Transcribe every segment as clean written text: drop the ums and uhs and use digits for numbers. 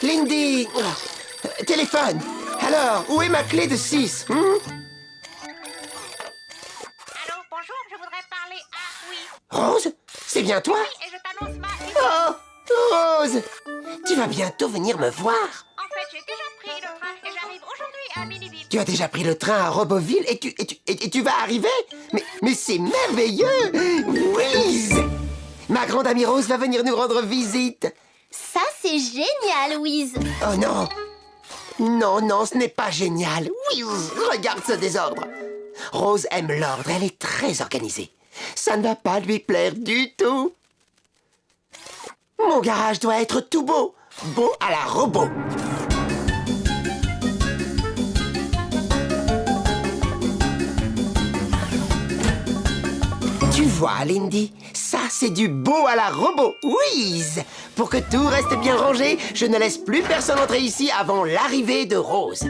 Lindy! Téléphone! Alors, où est ma clé de 6? Allô, bonjour, je voudrais parler à... Oui, Rose? C'est bien toi? et je t'annonce ma... Oh! Rose! Tu vas bientôt venir me voir. En fait, j'ai déjà pris le train et j'arrive aujourd'hui à Miniville. Tu as déjà pris le train à Roboville et tu vas arriver? Mais c'est merveilleux! Whiz! Ma grande amie Rose va venir nous rendre visite. Ça, c'est génial, Wiz. Oh non! Non, non, ce n'est pas génial. Whiz! Regarde ce désordre. Rose aime l'ordre, elle est très organisée. Ça ne va pas lui plaire du tout. Mon garage doit être tout beau. Beau à la robot. Tu vois, Lindy, ça, c'est du beau à la robot. Whiz! Pour que tout reste bien rangé, je ne laisse plus personne entrer ici avant l'arrivée de Rose.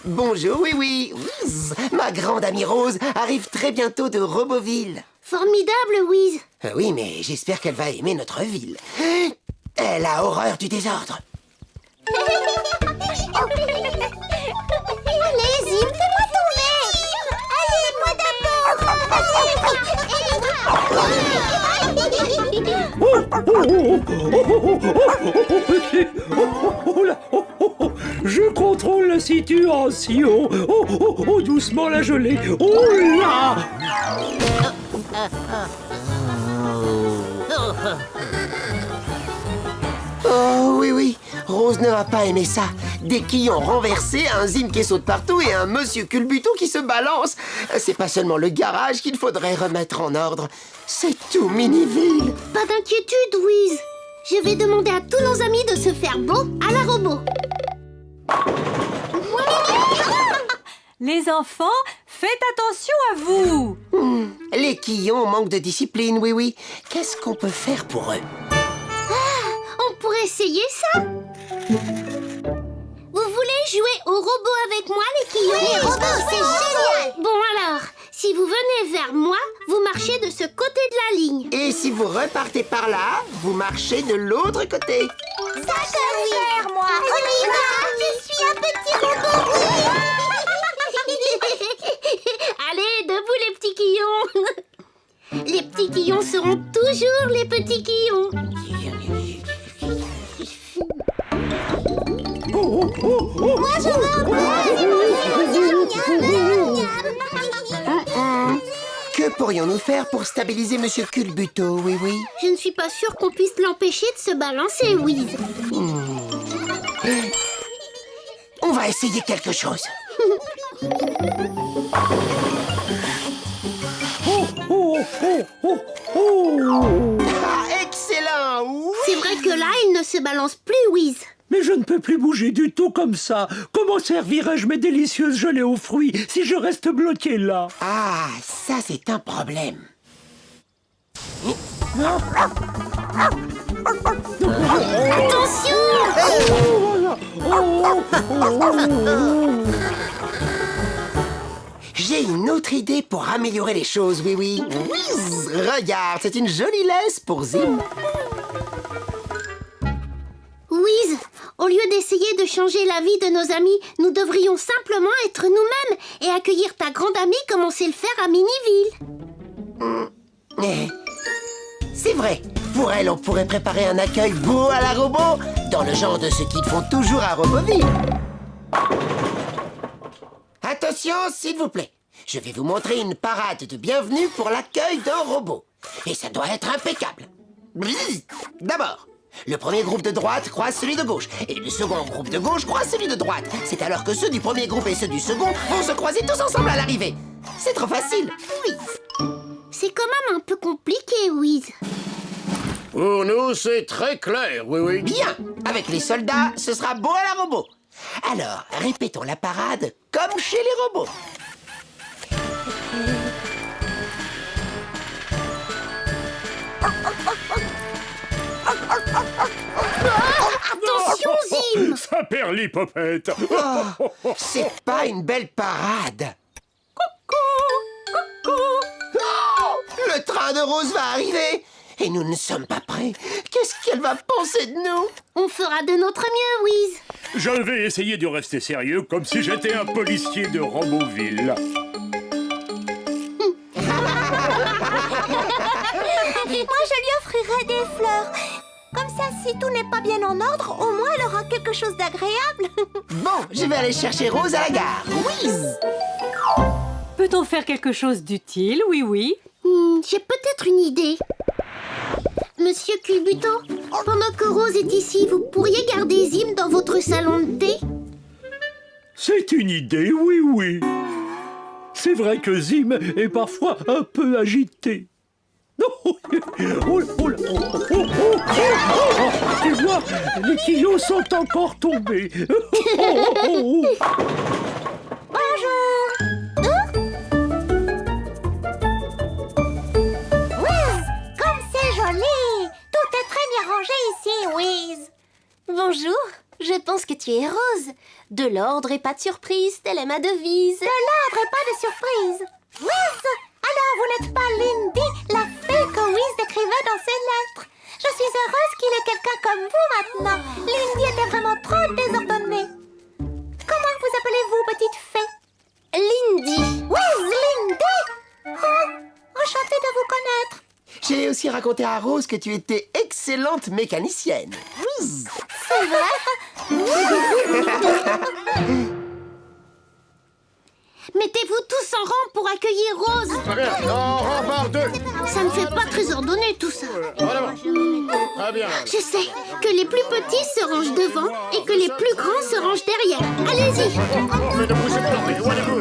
Bonjour, oui. Whiz! Ma grande amie Rose arrive très bientôt de Roboville. Formidable, Wiz. Oui, mais j'espère qu'elle va aimer notre ville. Elle a horreur du désordre. Allez, Zim, fais-moi tomber. Allez, moi Je contrôle la situation. Doucement la gelée. Oh là! Oh oui, Rose ne va pas aimer ça. Des quillons renversés, un Zim qui saute partout et un monsieur culbuto qui se balance. C'est pas seulement le garage qu'il faudrait remettre en ordre. C'est tout Miniville. Pas d'inquiétude, Wiz. Je vais demander à tous nos amis de se faire beau à la robot. Les enfants, faites attention à vous. Les quillons manquent de discipline, oui. Qu'est-ce qu'on peut faire pour eux? On pourrait essayer ça. Vous voulez jouer au robot avec moi, les quillons? Les robots, c'est génial. Bon alors, si vous venez vers moi, vous marchez de ce côté de la ligne. Et si vous repartez par là, vous marchez de l'autre côté. Ça, je vais faire, moi. Je suis un petit robot. Allez, debout les petits quillons. Les petits quillons seront toujours les petits quillons. Moi, je veux Que pourrions-nous faire pour stabiliser Monsieur Culbuto, oui? Je ne suis pas sûre qu'on puisse l'empêcher de se balancer, Wiz. On va essayer quelque chose. Ah, excellent! Oui. C'est vrai que là, il ne se balance plus, Wiz. Mais je ne peux plus bouger du tout comme ça. Comment servirai-je mes délicieuses gelées aux fruits si je reste bloqué là? Ah, ça c'est un problème. Attention! J'ai une autre idée pour améliorer les choses, oui. Whiz! Regarde, c'est une jolie laisse pour Zim. Wiz, au lieu d'essayer de changer la vie de nos amis, nous devrions simplement être nous-mêmes et accueillir ta grande amie comme on sait le faire à Miniville. C'est vrai, pour elle, on pourrait préparer un accueil beau à la robot, dans le genre de ce qu'ils font toujours à Roboville. Attention, s'il vous plaît. Je vais vous montrer une parade de bienvenue pour l'accueil d'un robot. Et ça doit être impeccable. Bzzz. D'abord, le premier groupe de droite croise celui de gauche. Et le second groupe de gauche croise celui de droite. C'est alors que ceux du premier groupe et ceux du second vont se croiser tous ensemble à l'arrivée. C'est trop facile. Oui. C'est quand même un peu compliqué, Wiz. Pour nous, c'est très clair, oui. Bien. Avec les soldats, ce sera beau à la robot. Alors, répétons la parade comme chez les robots. Attention, Zim! Ça perd l'hypopète. C'est pas une belle parade. Le train de Rose va arriver. Et nous ne sommes pas prêts. Qu'est-ce qu'elle va penser de nous? On fera de notre mieux, Wiz. Je vais essayer de rester sérieux comme si j'étais un policier de Roboville. Moi, je lui offrirai des fleurs. Comme ça, si tout n'est pas bien en ordre, au moins elle aura quelque chose d'agréable. Bon, je vais aller chercher Rose à la gare. Whiz! Peut-on faire quelque chose d'utile, oui? J'ai peut-être une idée. Monsieur Culbuto, pendant que Rose est ici, vous pourriez garder Zim dans votre salon de thé? C'est une idée, oui. C'est vrai que Zim est parfois un peu agité. Tu vois, les tuyaux sont encore tombés. Bonjour. Wiz, comme c'est joli. Tout est très bien rangé ici, Wiz. Bonjour, je pense que tu es Rose. De l'ordre et pas de surprise, telle est ma devise. De l'ordre et pas de surprise. Wiz, alors vous n'êtes pas Lindy, la fée que Wiz décrivait dans ses lettres. Je suis heureuse qu'il ait quelqu'un comme vous maintenant. Lindy était vraiment trop désordonnée. Comment vous appelez-vous, petite fée? Lindy. Wiz, Lindy. Oh, enchantée de vous connaître. J'ai aussi raconté à Rose que tu étais excellente mécanicienne. Whiz! C'est vrai? Mettez-vous tous en rang pour accueillir Rose. Très bien. En rang par deux. Ça ne fait pas très ordonné tout ça. En avant. Très bien. Je sais que les plus petits se rangent devant et que les plus grands se rangent derrière. Allez-y. Mais ne bougez pas. Mais où allez-vous?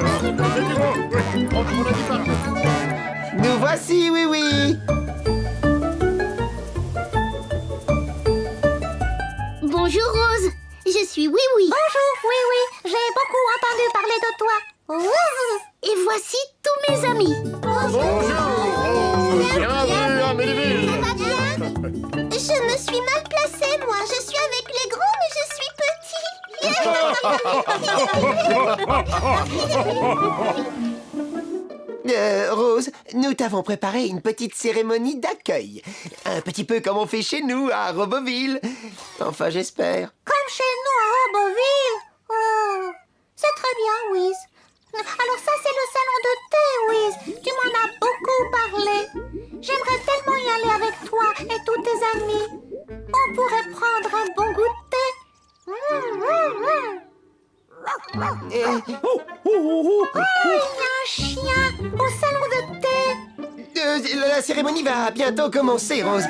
On l'a dit pas. Nous voici, oui. Bonjour Rose, je suis Oui. Bonjour, oui, j'ai beaucoup entendu parler de toi. Et voici tous mes amis. Bonjour. Bienvenue à Médéville. Ça va bien? Je me suis mal placée, moi. Je suis avec les gros, mais je suis petit. Rose, nous t'avons préparé une petite cérémonie d'accueil. Un petit peu comme on fait chez nous, à Roboville. Enfin, j'espère. Comme chez nous à Roboville. Oh, c'est très bien, Wiz. Alors ça, c'est le salon de thé, Wiz. Tu m'en as beaucoup parlé. J'aimerais tellement y aller avec toi et tous tes amis. On pourrait prendre un bon goût de thé. Oh, il y a un chien au salon de thé. La cérémonie va bientôt commencer, Rose.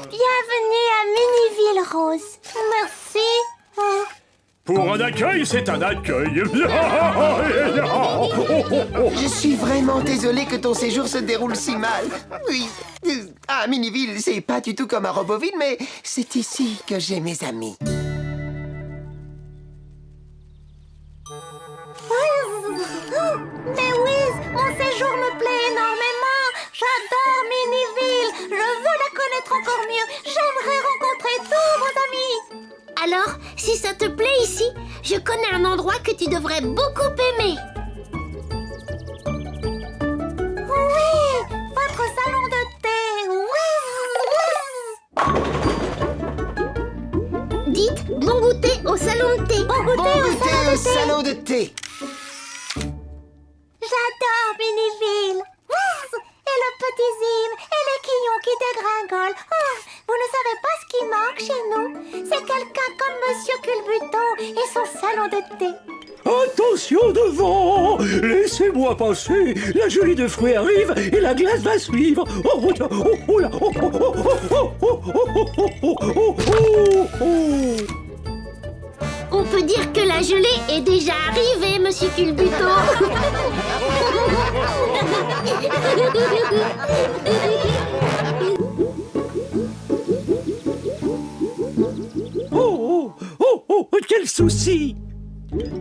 Bienvenue à Miniville, Rose. Merci. Pour un accueil, c'est un accueil. Je suis vraiment désolé que ton séjour se déroule si mal. Oui, à Miniville, c'est pas du tout comme à Roboville, mais c'est ici que j'ai mes amis. Mais Wiz, mon séjour me plaît énormément. J'adore Miniville. Je veux la connaître encore mieux. J'aimerais rencontrer tous vos amis. Alors, si ça te plaît ici, je connais un endroit que tu devrais beaucoup aimer. Oui, votre salon de thé. Oui. Dites bon goûter au salon de thé. Bon goûter au salon de thé. Salon de thé. J'adore Miniville. Et le petit Zim et les quillons qui dégringolent. Vous ne savez pas ce qui manque chez nous. C'est quelqu'un comme Monsieur Culbuto et son salon de thé. Attention devant! Laissez-moi passer! La gelée de fruits arrive et la glace va suivre! Oh là! On peut dire que la gelée est déjà arrivée, Monsieur Culbuto. souci.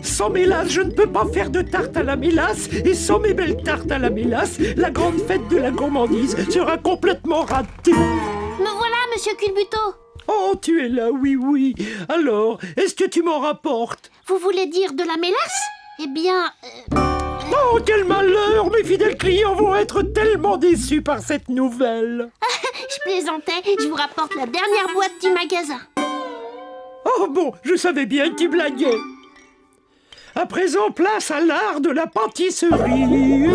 Sans mélasse, je ne peux pas faire de tarte à la mélasse. Et sans mes belles tartes à la mélasse, la grande fête de la gourmandise sera complètement ratée. Me voilà, monsieur Culbuto. Oh, tu es là, oui, oui. Alors, est-ce que tu m'en rapportes? Vous voulez dire de la mélasse? Eh bien... Oh, quel malheur! Mes fidèles clients vont être tellement déçus par cette nouvelle. je plaisantais, je vous rapporte la dernière boîte du magasin. Oh bon, je savais bien que tu blaguais. À présent, place à l'art de la pâtisserie.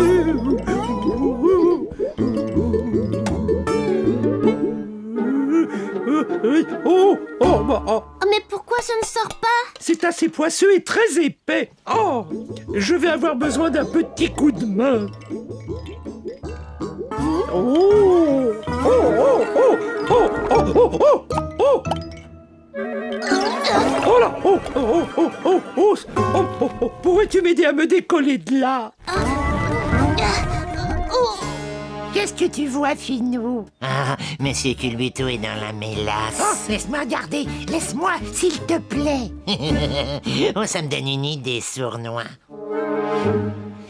Oh. Mais pourquoi ça ne sort pas? C'est assez poisseux et très épais. Oh, je vais avoir besoin d'un petit coup de main. Oh là! Pourrais-tu m'aider à me décoller de là? Qu'est-ce que tu vois, Finou? Ah, Monsieur Culbuto est dans la mélasse. Laisse-moi regarder, laisse-moi, s'il te plaît. Oh, ça me donne une idée, Sournois.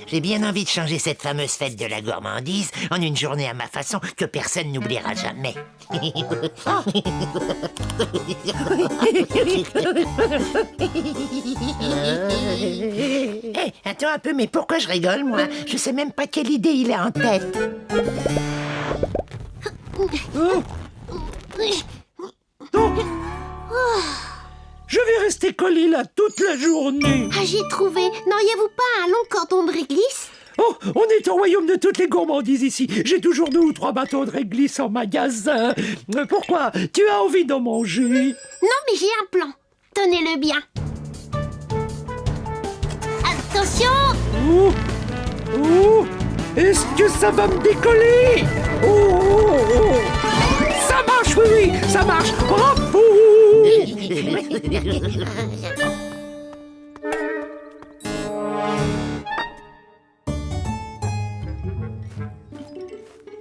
J'ai bien envie de changer cette fameuse fête de la gourmandise en une journée à ma façon que personne n'oubliera jamais. Hé, attends un peu, mais pourquoi je rigole, moi? Je sais même pas quelle idée il a en tête. Je vais rester collé là toute la journée. Ah, j'ai trouvé. N'auriez-vous pas un long cordon de réglisse? Oh, on est au royaume de toutes les gourmandises ici. J'ai toujours 2 ou 3 bâtons de réglisse en magasin. Pourquoi? Tu as envie d'en manger? Non, mais j'ai un plan. Tenez-le bien. Attention! Oh, est-ce que ça va me décoller? Oh. Ça marche, oui, ça marche. Bravo!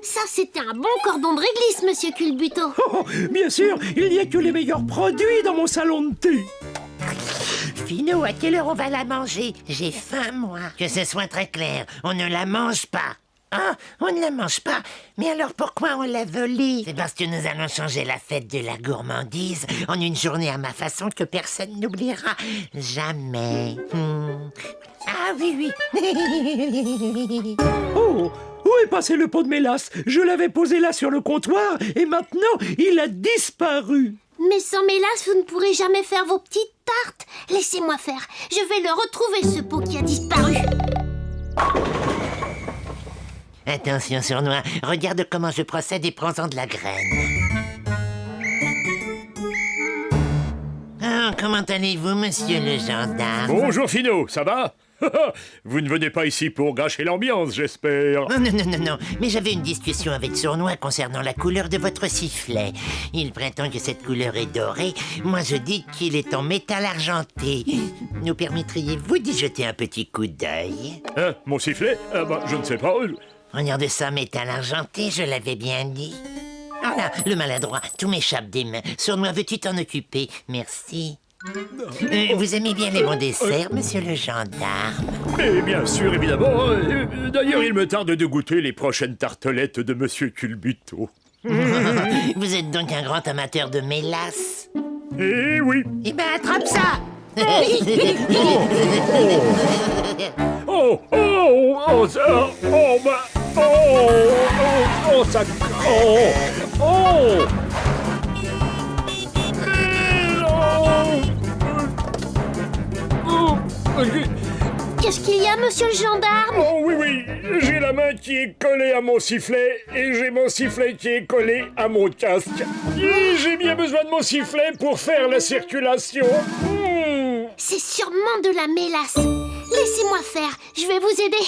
Ça, c'était un bon cordon de réglisse, monsieur Culbuto. Oh, bien sûr, il n'y a que les meilleurs produits dans mon salon de thé. Finou, à quelle heure on va la manger? J'ai faim, moi. Que ce soit très clair, on ne la mange pas. Ah, on ne la mange pas. Mais alors pourquoi on l'a volée? C'est parce que nous allons changer la fête de la gourmandise en une journée à ma façon que personne n'oubliera jamais. Ah oui. Oh, où est passé le pot de mélasse? Je l'avais posé là sur le comptoir et maintenant il a disparu. Mais sans mélasse, vous ne pourrez jamais faire vos petites tartes. Laissez-moi faire. Je vais le retrouver, ce pot qui a disparu. Attention, Sournois, regarde comment je procède et prends-en de la graine. Ah, comment allez-vous, monsieur le gendarme? Bonjour Finot, ça va? Vous ne venez pas ici pour gâcher l'ambiance, j'espère. Oh, non, mais j'avais une discussion avec Sournois concernant la couleur de votre sifflet. Il prétend que cette couleur est dorée. Moi, je dis qu'il est en métal argenté. Nous permettriez-vous d'y jeter un petit coup d'œil? Hein, mon sifflet? Je ne sais pas. Regarde ça, métal argenté, je l'avais bien dit. Oh là, le maladroit, tout m'échappe des mains. Sournois, veux-tu t'en occuper? Merci. Vous aimez bien les bons desserts, monsieur le gendarme? Mais bien sûr, évidemment. D'ailleurs, il me tarde de goûter les prochaines tartelettes de monsieur Culbuto. Vous êtes donc un grand amateur de mélasse? Eh oui. Eh ben, attrape ça! Qu'est-ce qu'il y a, monsieur le gendarme? Oh oui, j'ai la main qui est collée à mon sifflet et j'ai mon sifflet qui est collé à mon casque. Et j'ai bien besoin de mon sifflet pour faire la circulation. C'est sûrement de la mélasse. Laissez-moi faire, je vais vous aider.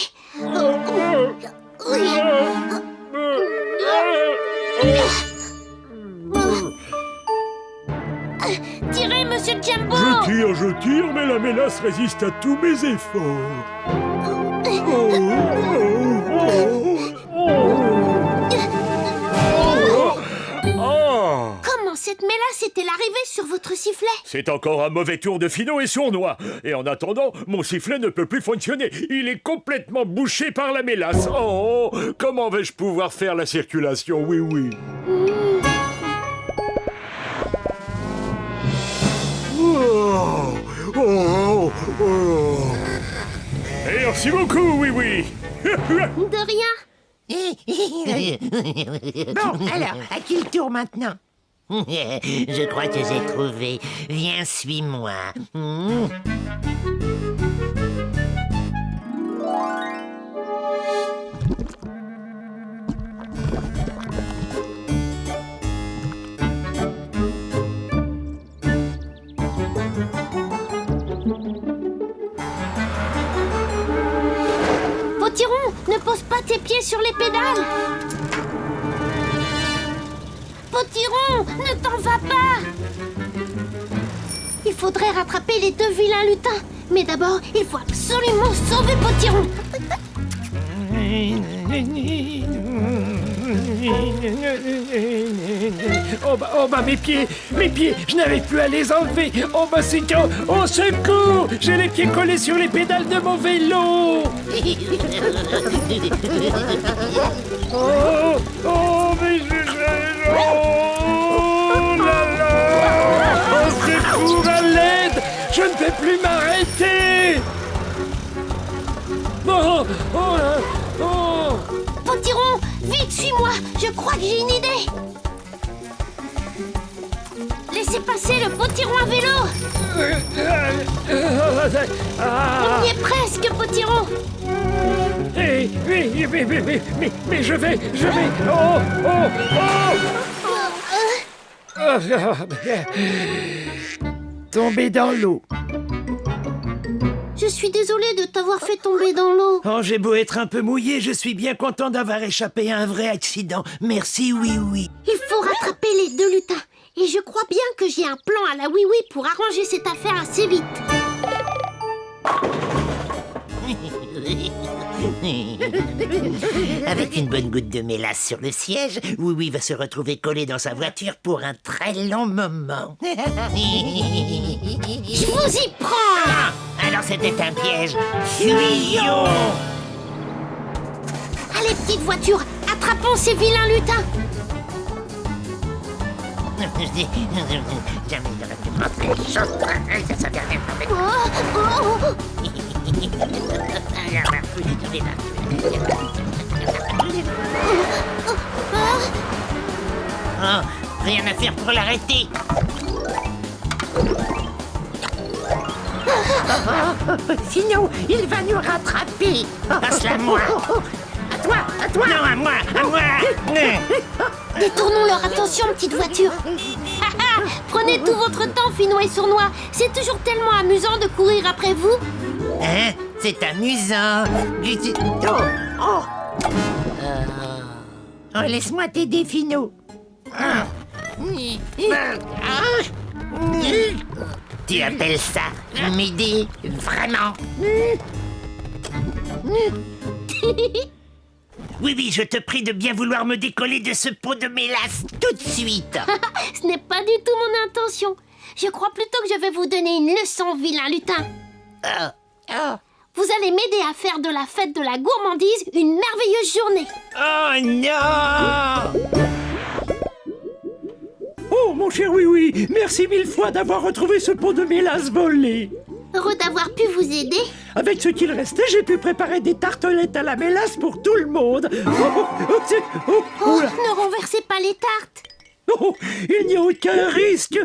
Tirez, monsieur Jumbo! Je tire, mais la mélasse résiste à tous mes efforts. Comment cette mélasse c'était l'arrivée sur votre sifflet. C'est encore un mauvais tour de finot et sournois. Et en attendant, mon sifflet ne peut plus fonctionner. Il est complètement bouché par la mélasse. Oh, comment vais-je pouvoir faire la circulation? Oui, oui. Oh, oh, oh. Merci beaucoup, oui, oui. De rien. Bon, alors, à qui le tour maintenant? Je crois que j'ai trouvé. Viens, suis-moi. Potiron, ne pose pas tes pieds sur les pédales. Potiron, ne t'en va pas. Il faudrait rattraper les deux vilains lutins. Mais d'abord, il faut absolument sauver Potiron. Oh bah mes pieds, je n'arrive plus à les enlever. Oh bah c'est quand, au secours, j'ai les pieds collés sur les pédales de mon vélo. Oh mais oh là là, au secours, à l'aide, je ne peux plus m'arrêter. Oh. Potiron, vite, suis-moi. Je crois que j'ai une idée. Laissez passer le Potiron à vélo. On y est presque, Potiron. Mais je vais. Tomber dans l'eau. Je suis désolée de t'avoir fait tomber dans l'eau. Oh, j'ai beau être un peu mouillé, je suis bien content d'avoir échappé à un vrai accident. Merci, oui. Il faut rattraper les deux lutins. Et je crois bien que j'ai un plan à la oui-oui pour arranger cette affaire assez vite. Avec une bonne goutte de mélasse sur le siège, Oui va se retrouver collé dans sa voiture pour un très long moment. Je vous y prends. Alors c'était un piège. Fuyons. Allez, petite voiture, attrapons ces vilains lutins. Jamais il aurait pu prendre les choses pareilles à sa dernière Oh, rien à faire pour l'arrêter. Sinon, il va nous rattraper. Passe-la à moi. À toi. Non, à moi. Détournons leur attention, petite voiture. Prenez tout votre temps, Finot et Sournois. C'est toujours tellement amusant de courir après vous. Hein? C'est amusant. Oh, laisse-moi t'aider, Finot. Tu appelles ça m'aider? Vraiment? Oui, je te prie de bien vouloir me décoller de ce pot de mélasse tout de suite. Ce n'est pas du tout mon intention. Je crois plutôt que je vais vous donner une leçon, vilain lutin. Vous allez m'aider à faire de la fête de la gourmandise une merveilleuse journée. Oh non! Oh, mon cher Oui, merci 1000 fois d'avoir retrouvé ce pot de mélasse volé. Heureux d'avoir pu vous aider. Avec ce qu'il restait, j'ai pu préparer des tartelettes à la mélasse pour tout le monde. Oh, ne renversez pas les tartes. Oh, il n'y a aucun risque.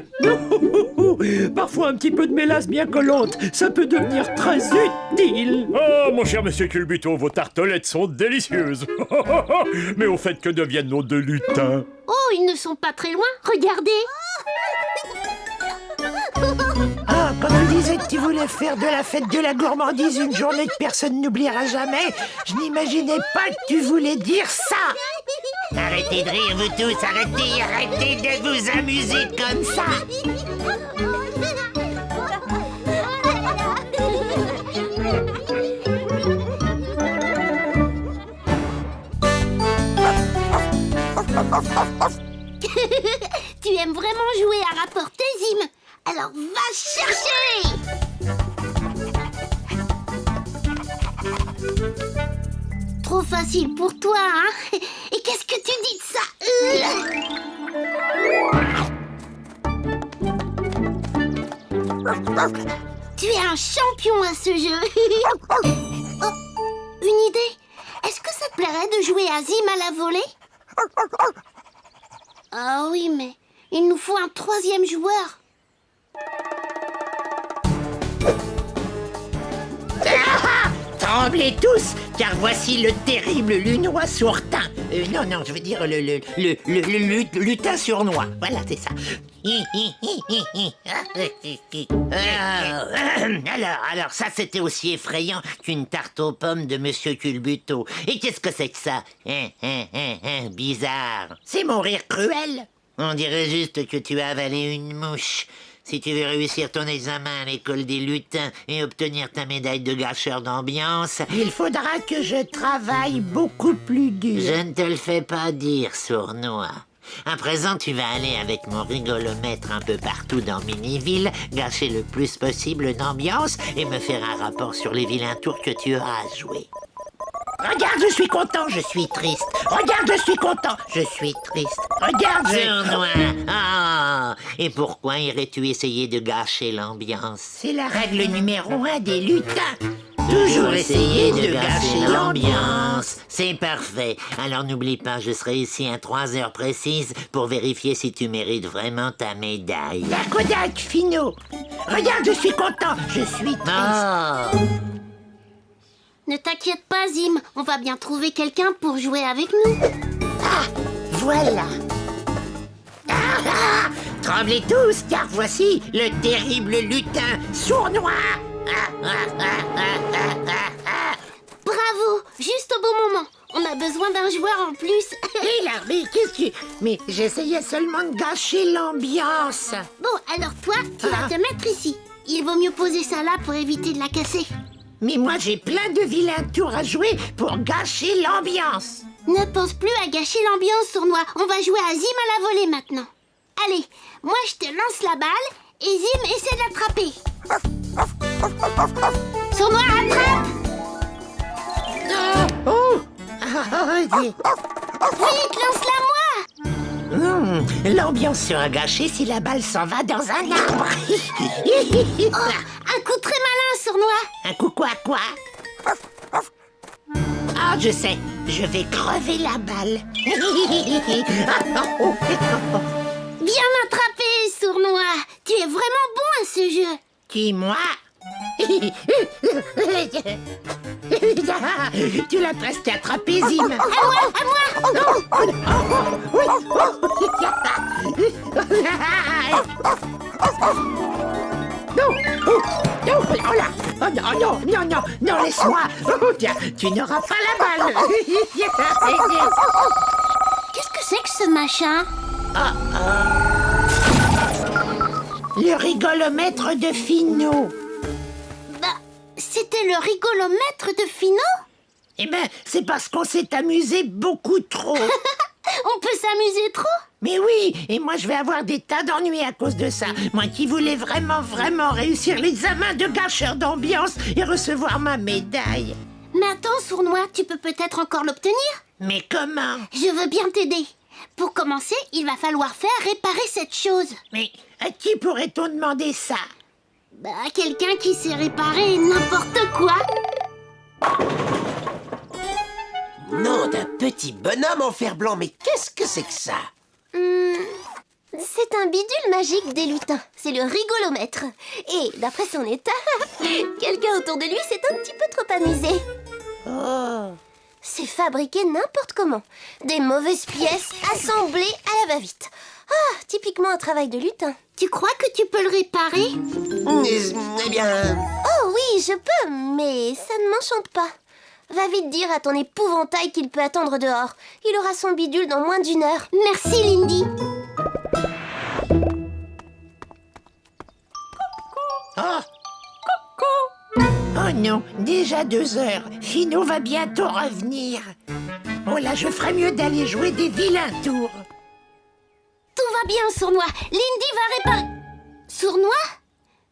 Parfois, un petit peu de mélasse bien collante, ça peut devenir très utile. Oh, mon cher monsieur Culbuto, vos tartelettes sont délicieuses. Mais au fait, que deviennent nos deux lutins? Oh, ils ne sont pas très loin. Regardez. Ah, quand tu disais que tu voulais faire de la fête de la gourmandise une journée que personne n'oubliera jamais, je n'imaginais pas que tu voulais dire ça. Arrêtez de rire, vous tous, arrêtez de vous amuser comme ça. Tu aimes vraiment jouer à Alors, va chercher! Trop facile pour toi, hein? Et qu'est-ce que tu dis de ça? Tu es un champion à ce jeu. Oh, une idée. Est-ce que ça te plairait de jouer à Zim à la volée? Ah oui, mais il nous faut un troisième joueur. Tremblez tous, car voici le terrible lunois sourtin. Non, je veux dire le lutin sournois. Voilà, c'est ça. Alors, ça c'était aussi effrayant qu'une tarte aux pommes de Monsieur Culbuto. Et qu'est-ce que c'est que ça? Bizarre. C'est mon rire cruel. On dirait juste que tu as avalé une mouche. Si tu veux réussir ton examen à l'école des lutins et obtenir ta médaille de gâcheur d'ambiance, il faudra que je travaille beaucoup plus dur. Je ne te le fais pas dire, sournois. À présent, tu vas aller avec mon rigolomètre un peu partout dans Miniville, gâcher le plus possible d'ambiance et me faire un rapport sur les vilains tours que tu auras à jouer. Regarde, je suis content, je suis triste. Regarde, je suis content, je suis triste. Regarde, sournois. Ah, et pourquoi irais-tu essayer de gâcher l'ambiance? C'est la règle numéro 1 des lutins. Toujours essayer de gâcher l'ambiance. C'est parfait. Alors n'oublie pas, je serai ici à 3 heures précises pour vérifier si tu mérites vraiment ta médaille. La Kodak, Finot. Regarde, je suis content, je suis triste. Oh. Ne t'inquiète pas, Zim. On va bien trouver quelqu'un pour jouer avec nous. Ah, voilà. Tremblez tous, car voici le terrible lutin sournois. Bravo, juste au bon moment. On a besoin d'un joueur en plus. Hé là, mais qu'est-ce que... Mais j'essayais seulement de gâcher l'ambiance. Bon, alors toi, tu vas te mettre ici. Il vaut mieux poser ça là pour éviter de la casser. Mais moi, j'ai plein de vilains tours à jouer pour gâcher l'ambiance. Ne pense plus à gâcher l'ambiance, sournois. On va jouer à Zim à la volée maintenant. Allez, moi je te lance la balle et Zim essaie de l'attraper. Sournois, attrape! Vite, lance-la-moi! L'ambiance sera gâchée si la balle s'en va dans un arbre. Un coup très malin, sournois. Un coup quoi? Ah, je sais, je vais crever la balle. Bien attrapé, sournois. Tu es vraiment bon à ce jeu. Qui, moi? Tu l'as presque attrapé, Zim. À moi. Non, laisse-moi. Tu n'auras pas la balle. Qu'est-ce que c'est que ce machin? Le rigolomètre de Finot. Bah, c'était le rigolomètre de Finot? Eh ben, c'est parce qu'on s'est amusé beaucoup trop. On peut s'amuser trop? Mais oui, et moi je vais avoir des tas d'ennuis à cause de ça. Moi qui voulais vraiment réussir l'examen de gâcheur d'ambiance et recevoir ma médaille. Mais attends, sournois, tu peux peut-être encore l'obtenir? Mais comment? Je veux bien t'aider. Pour commencer, il va falloir faire réparer cette chose. Mais à qui pourrait-on demander ça? Bah, quelqu'un qui sait réparer n'importe quoi. Nom d'un petit bonhomme en fer blanc, mais qu'est-ce que c'est que ça? C'est un bidule magique des lutins. C'est le rigolomètre. Et d'après son état, quelqu'un autour de lui s'est un petit peu trop amusé. Oh. C'est fabriqué n'importe comment. Des mauvaises pièces assemblées à la va-vite. Ah, typiquement un travail de lutin. Tu crois que tu peux le réparer? Eh bien... Oh oui, je peux, mais ça ne m'enchante pas. Va vite dire à ton épouvantail qu'il peut attendre dehors. Il aura son bidule dans moins d'1 heure. Merci, Lindy. Oh non, déjà 2 heures. Finot va bientôt revenir. Oh là, je ferais mieux d'aller jouer des vilains tours. Tout va bien, sournois. Lindy va réparer... Sournois?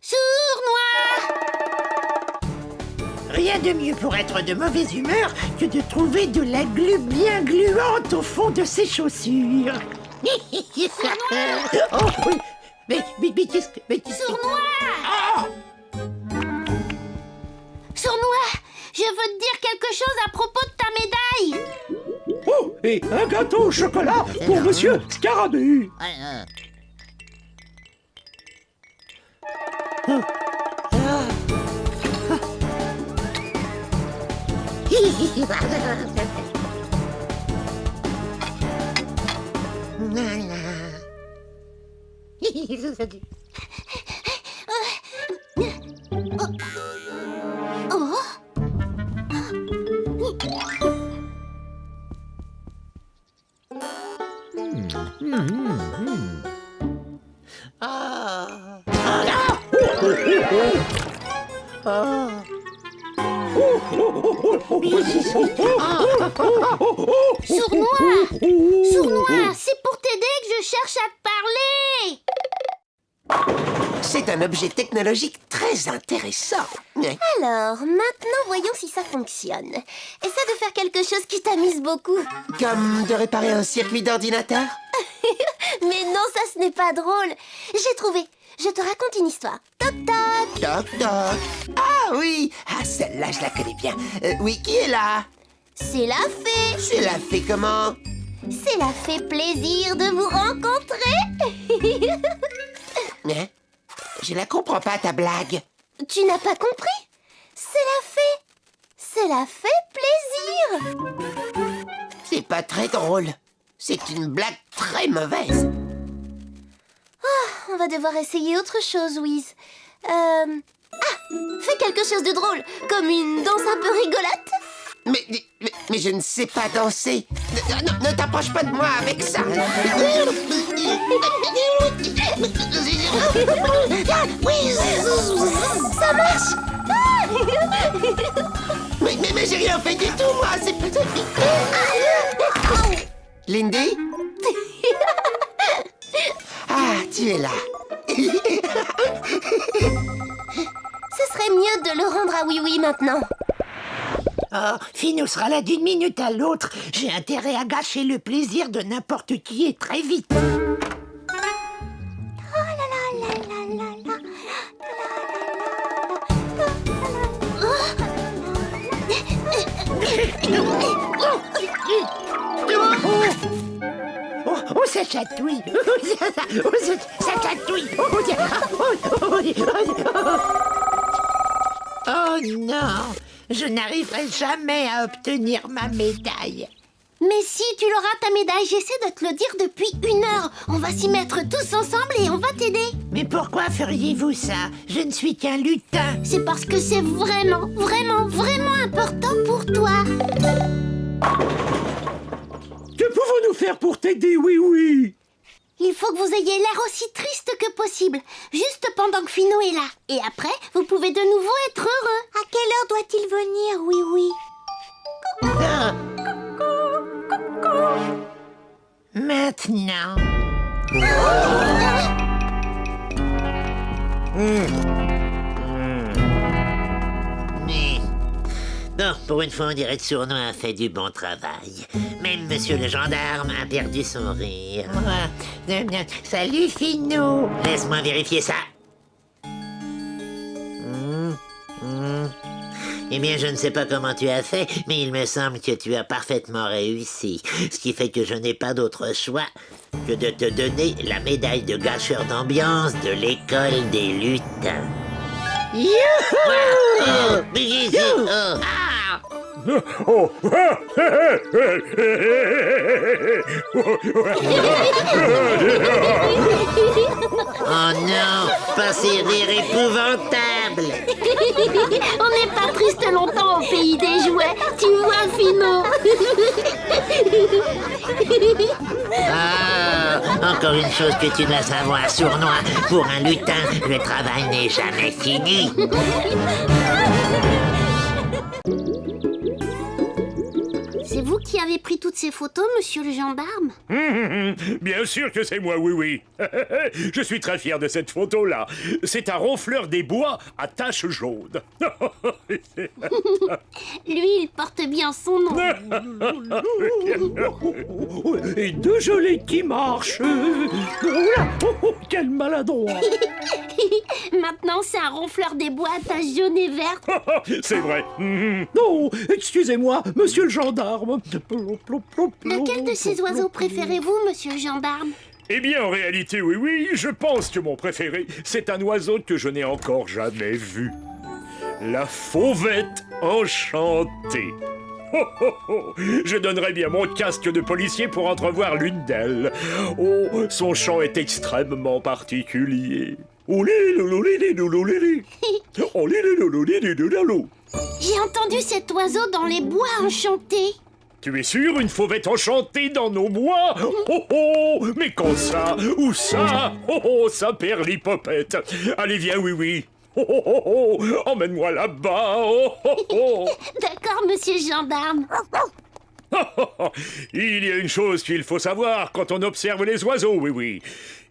Sournois! Rien de mieux pour être de mauvaise humeur que de trouver de la glu bien gluante au fond de ses chaussures. Oh oui. Mais qu'est-ce que... Sournois! Sournois, je veux te dire quelque chose à propos de ta médaille. Oh, et un gâteau au chocolat pour Monsieur Scarabée. Sournois! Sournois, c'est pour t'aider que je cherche à te parler. C'est un objet technologique très intéressant. Alors, maintenant, voyons si ça fonctionne. Essaie de faire quelque chose qui t'amuse beaucoup. Comme de réparer un circuit d'ordinateur. Mais non, ça, ce n'est pas drôle. J'ai trouvé. Je te raconte une histoire. Toc toc. Toc toc. Ah oui. Ah, celle-là, je la connais bien. Oui, qui est là? C'est la fée. C'est la fée comment? C'est la fée plaisir de vous rencontrer. Hein? Je la comprends pas, ta blague. Tu n'as pas compris? C'est la fée. C'est la fée plaisir. C'est pas très drôle. C'est une blague très mauvaise. On va devoir essayer autre chose, Wiz. Ah, fais quelque chose de drôle, comme une danse un peu rigolote. Mais je ne sais pas danser. Ne t'approche pas de moi avec ça. Ça marche. Mais j'ai rien fait du tout, moi. C'est pas... Lindy? Ah, tu es là. Ce serait mieux de le rendre à Oui-Oui maintenant. Oh, Finou sera là d'une minute à l'autre. J'ai intérêt à gâcher le plaisir de n'importe qui et très vite. Oh, ça chatouille. Ça chatouille. Oh non, je n'arriverai jamais à obtenir ma médaille. Mais si, tu l'auras ta médaille, j'essaie de te le dire depuis 1 heure. On va s'y mettre tous ensemble et on va t'aider. Mais pourquoi feriez-vous ça? Je ne suis qu'un lutin. C'est parce que c'est vraiment, vraiment, vraiment important pour toi. Que pouvons-nous faire pour t'aider, oui? Il faut que vous ayez l'air aussi triste que possible, juste pendant que Finou est là. Et après, vous pouvez de nouveau être heureux. À quelle heure doit-il venir, oui? Maintenant. Bon, pour une fois, on dirait que Sournois a fait du bon travail. Même monsieur le gendarme a perdu son rire. Salut, Finou. Laisse-moi vérifier ça. Eh bien, je ne sais pas comment tu as fait, mais il me semble que tu as parfaitement réussi. Ce qui fait que je n'ai pas d'autre choix que de te donner la médaille de gâcheur d'ambiance de l'école des lutins. Youhou! Oh. Oh non, pas ces rires épouvantables. On n'est pas triste longtemps au pays des jouets, tu vois, Finou. Ah, encore une chose que tu dois savoir, Sournois. Pour un lutin, le travail n'est jamais fini. C'est vous qui avez pris toutes ces photos, monsieur le gendarme? Bien sûr que c'est moi, oui, oui. Je suis très fier de cette photo-là. C'est un ronfleur des bois à taches jaunes. Lui, il porte bien son nom. Et deux gelées qui marchent. Oula, quel maladroit. Maintenant, c'est un ronfleur des bois à taches jaunes et vertes. C'est vrai. Non, excusez-moi, monsieur le gendarme. Lequel de ces oiseaux préférez-vous, monsieur le gendarme? Eh bien, en réalité, oui, oui, je pense que mon préféré, c'est un oiseau que je n'ai encore jamais vu. La fauvette enchantée. Oh, oh, oh. Je donnerais bien mon casque de policier pour entrevoir l'une d'elles. Oh, son chant est extrêmement particulier. Oh, J'ai entendu cet oiseau dans les bois enchantés. tu es sûr, une fauvette enchantée dans nos bois? Oh oh, mais quand ça? Où ça? Oh oh, ça perd l'hypopète. Allez, viens, oui, oui. Oh oh oh, oh. Emmène-moi là-bas. Oh oh oh. D'accord, monsieur le gendarme. Il y a une chose qu'il faut savoir quand on observe les oiseaux, oui, oui.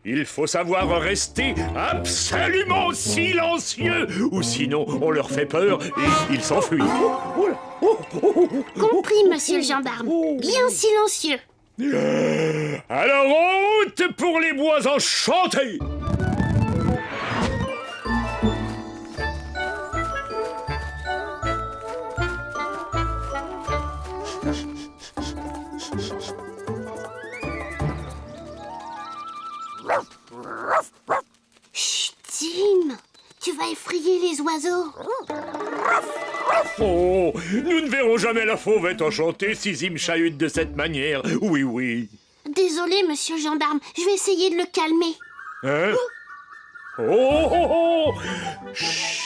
Il faut savoir rester absolument silencieux, ou sinon on leur fait peur et ils s'enfuient. Compris, monsieur le gendarme. Bien silencieux. Alors en route pour les bois enchantés! Chut, Tim, tu vas effrayer les oiseaux. Oh, nous ne verrons jamais la fauvette enchantée si Zim chahute de cette manière. Oui, oui. Désolé, monsieur le gendarme, je vais essayer de le calmer. Hein? Oh, oh, oh! Chut.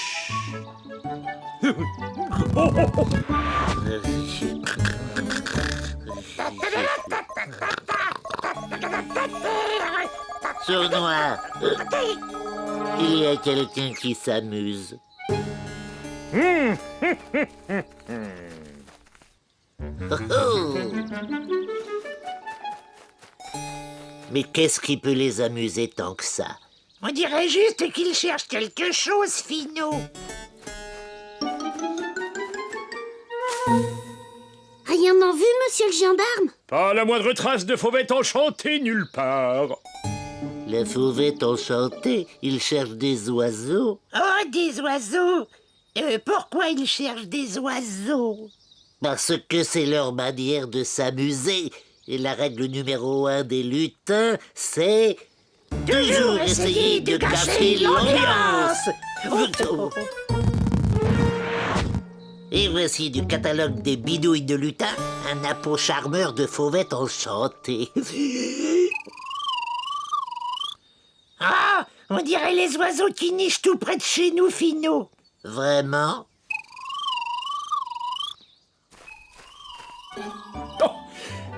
Oh, oh, oh. Sournois, il y a quelqu'un qui s'amuse. Oh. Mais qu'est-ce qui peut les amuser tant que ça? On dirait juste qu'il cherche quelque chose, Finot. Rien en vue, monsieur le gendarme? Pas la moindre trace de fauvette enchantée nulle part. La fauvette enchantée, il cherche des oiseaux. Oh, des oiseaux. Pourquoi il cherche des oiseaux? Parce que c'est leur manière de s'amuser. Et la règle numéro 1 des lutins, c'est... toujours essayer de cacher l'ambiance. Et voici du catalogue des bidouilles de lutin, un appôt charmeur de fauvette enchantée. Ah, on dirait les oiseaux qui nichent tout près de chez nous, Finot. Vraiment? Oh,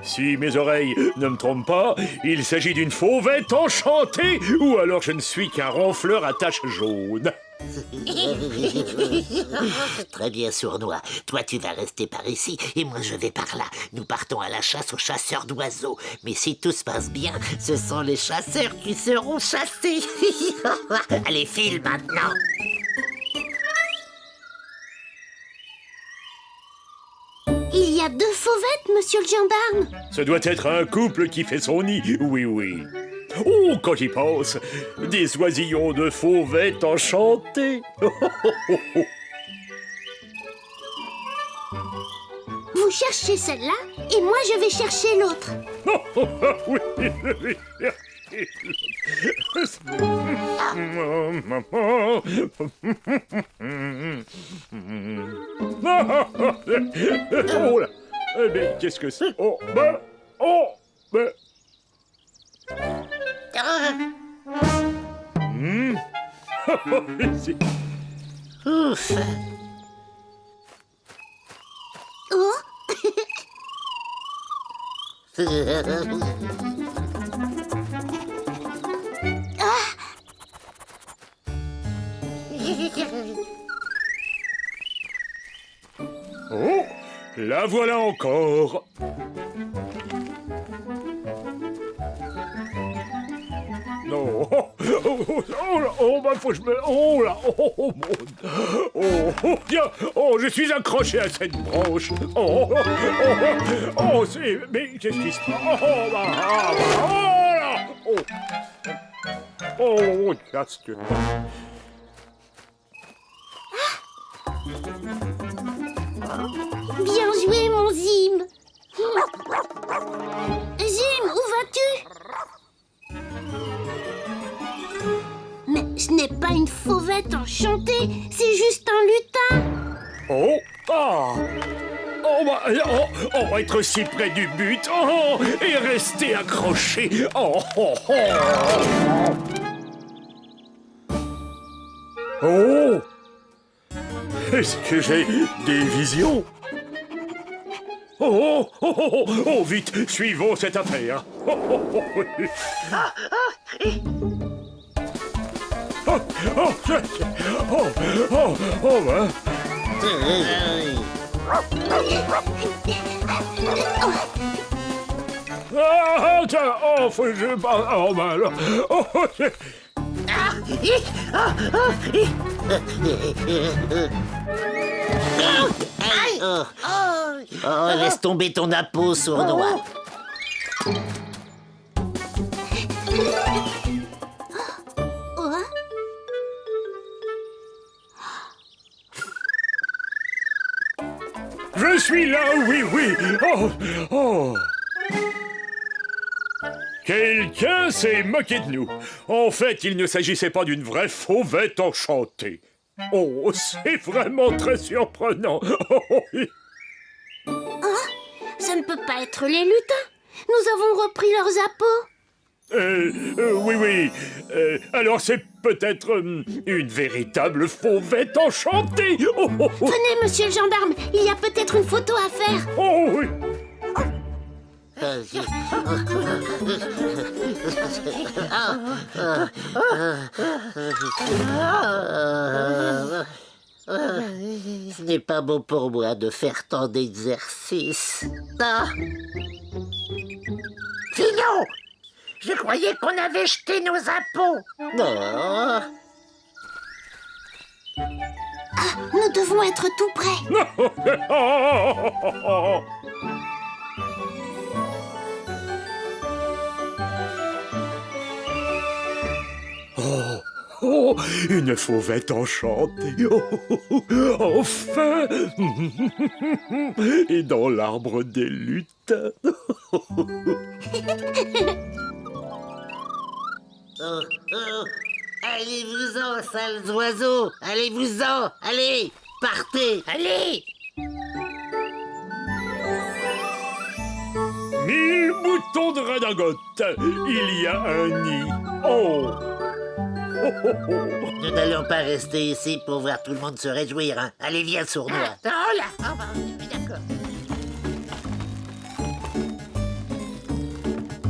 si mes oreilles ne me trompent pas, il s'agit d'une fauvette enchantée, ou alors je ne suis qu'un ronfleur à taches jaunes. Très bien, Sournois. Toi, tu vas rester par ici, et moi, je vais par là. Nous partons à la chasse aux chasseurs d'oiseaux. Mais si tout se passe bien, ce sont les chasseurs qui seront chassés. Allez, file maintenant. Il y a 2 fauvettes, monsieur le gendarme. Ce doit être un couple qui fait son nid, oui, oui. Oh, quand j'y pense, des oisillons de fauvettes enchantées. Vous cherchez celle-là, et moi je vais chercher l'autre. Oui, oui. Oh là! Eh bien, qu'est-ce que c'est? Oh, ben! Oh, ben! Ouf. Oh, Oh! La voilà encore. Non. Bah, faut que je me... Oh là, tiens, je suis accroché à cette branche. C'est... Mais qu'est-ce qui se passe? Casque. Bien joué, mon Zim. Zim, où vas-tu? Mais ce n'est pas une fauvette enchantée, c'est juste un lutin. On va être si près du but. Et rester accroché. Est-ce que j'ai des visions? Vite, suivons cette affaire. Faut que je parle. Laisse tomber ton appôt, sournois. Je suis là, oui. Quelqu'un s'est moqué de nous. En fait, il ne s'agissait pas d'une vraie fauvette enchantée. C'est vraiment très surprenant. Ça ne peut pas être les lutins. Nous avons repris leurs appâts. Oui. Alors c'est peut-être une véritable fauvette enchantée. Venez, monsieur le gendarme, il y a peut-être une photo à faire. Oui. Ce n'est pas bon pour moi de faire tant d'exercices. Finot! Je croyais qu'on avait jeté nos appôts. Non. Nous devons être tout près. Une fauvette enchantée. Enfin. Et dans l'arbre des lutins. Allez-vous-en, sales oiseaux. Allez-vous-en. Allez, partez. Allez! 1000 moutons de redingote. Il y a un nid. Nous n'allons pas rester ici pour voir tout le monde se réjouir. Hein. Allez, viens, sournois. D'accord.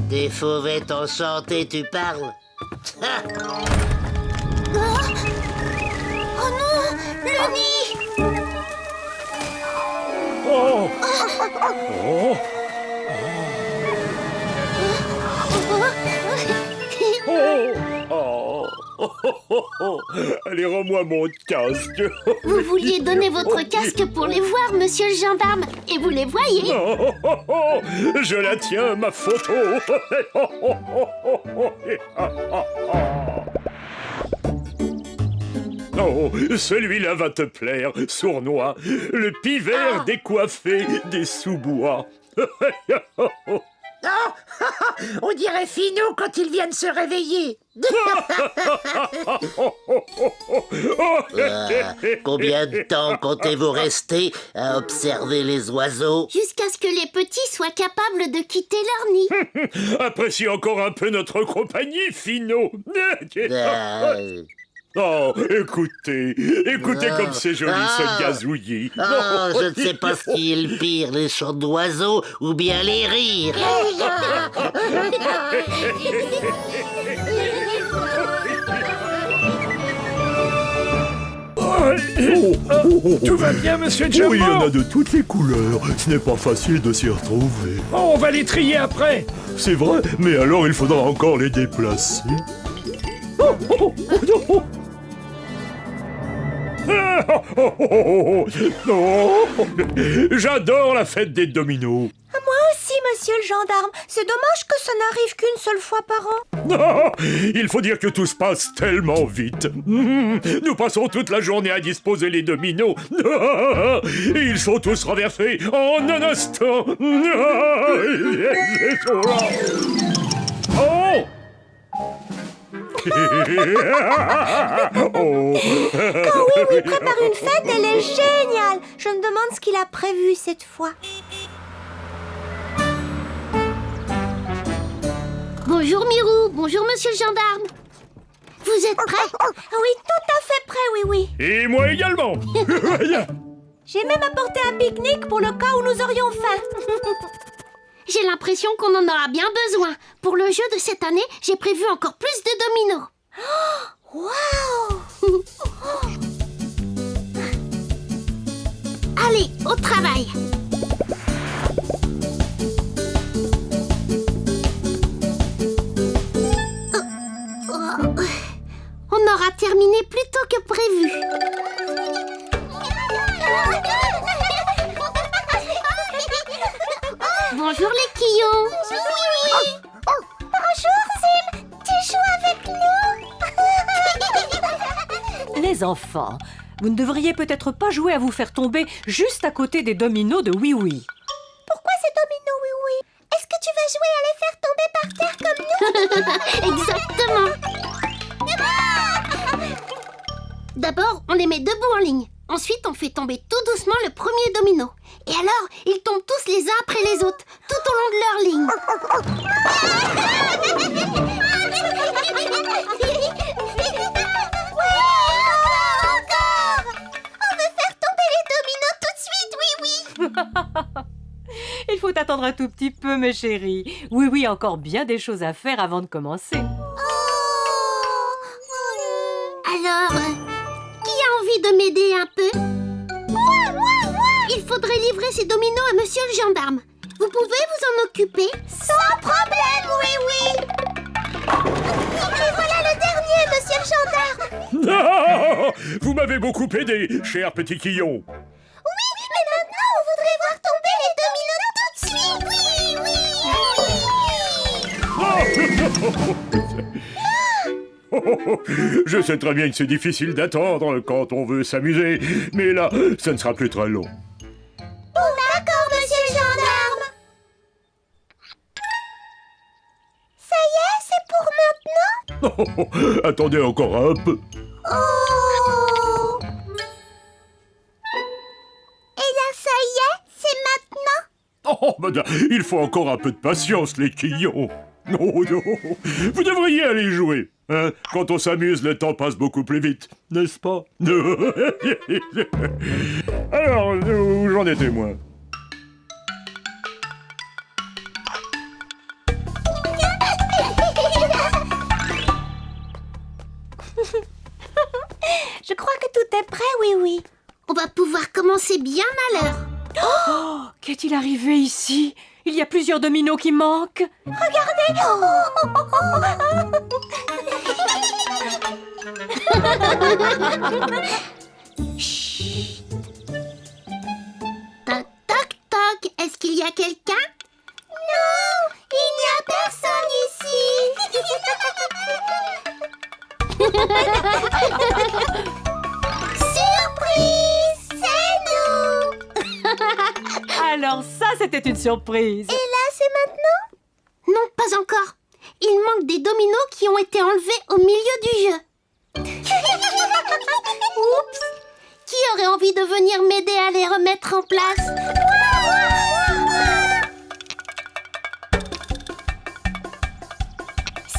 Des fauvettes enchantées, tu parles? Oh non, le nid. Allez, rends-moi mon casque. Vous vouliez donner votre casque pour les voir, monsieur le gendarme. Et vous les voyez. Je la tiens, ma photo. Celui-là va te plaire, sournois. Le pivert décoiffé des sous-bois. On dirait Finot quand il vient de se réveiller. Combien de temps comptez-vous rester à observer les oiseaux? Jusqu'à ce que les petits soient capables de quitter leur nid. Apprécie encore un peu notre compagnie, Finot. Écoutez comme c'est joli ce gazouillis. Je ne sais pas ce qui est le pire, les chants d'oiseaux ou bien les rires. Tout va bien, monsieur Oh, Jumbo? il y en a de toutes les couleurs. Ce n'est pas facile de s'y retrouver. Oh, on va les trier après. C'est vrai, mais alors il faudra encore les déplacer. Non. J'adore la fête des dominos. Moi aussi, monsieur le gendarme. C'est dommage que ça n'arrive qu'une seule fois par an. Non, il faut dire que tout se passe tellement vite. Nous passons toute la journée à disposer les dominos. Et ils sont tous renversés en un instant. Oh! Oh. Quand oui prépare une fête, elle est géniale. Je me demande ce qu'il a prévu cette fois. Bonjour Mirou, bonjour monsieur le gendarme. Vous êtes prêts? Ah oui, tout à fait prêt, oui. Et moi également. J'ai même apporté un pique-nique pour le cas où nous aurions faim. J'ai l'impression qu'on en aura bien besoin. Pour le jeu de cette année, j'ai prévu encore plus de dominos. Waouh! Allez, au travail. On aura terminé plus tôt que prévu. Bonjour les quillons. Bonjour, Zim. Tu joues avec nous? Les enfants, vous ne devriez peut-être pas jouer à vous faire tomber juste à côté des dominos de Oui Oui. Pourquoi ces dominos, oui? Est-ce que tu vas jouer à les faire tomber par terre comme nous? Exactement. D'abord, on les met debout en ligne. Ensuite, on fait tomber tout doucement le premier domino. Et alors, ils tombent tous les uns après les autres, tout au long de leur ligne. Encore! On veut faire tomber les dominos tout de suite, oui. Il faut attendre un tout petit peu, mes chéris. Oui Oui a encore bien des choses à faire avant de commencer. Alors, qui a envie de m'aider un peu? Il faudrait livrer ces dominos à monsieur le gendarme. Vous pouvez vous en occuper? Sans problème, oui. Et voilà le dernier, monsieur le gendarme. Non, vous m'avez beaucoup aidé, cher petit quillon. Oui, mais maintenant, on voudrait voir tomber les dominos tout de suite. Oui. Je sais très bien que c'est difficile d'attendre quand on veut s'amuser, mais là, ça ne sera plus très long. D'accord, monsieur le gendarme. Ça y est, c'est pour maintenant? Attendez encore un peu. Oh! Et là, ça y est, c'est maintenant? Oh, madame, il faut encore un peu de patience, les quillons. Oh, non. Vous devriez aller jouer. Hein? Quand on s'amuse, le temps passe beaucoup plus vite, n'est-ce pas? Alors, où j'en étais, moi? Je crois que tout est prêt, oui. On va pouvoir commencer bien à l'heure. Oh, qu'est-il arrivé ici? Il y a plusieurs dominos qui manquent. Chut. Toc, toc, toc. Est-ce qu'il y a quelqu'un? Non, il n'y a personne ici. Surprise, c'est nous. Alors ça, c'était une surprise. Et là, c'est maintenant? Non, pas encore. Il manque des dominos qui ont été enlevés au milieu du jeu. Oups. Qui aurait envie de venir m'aider à les remettre en place?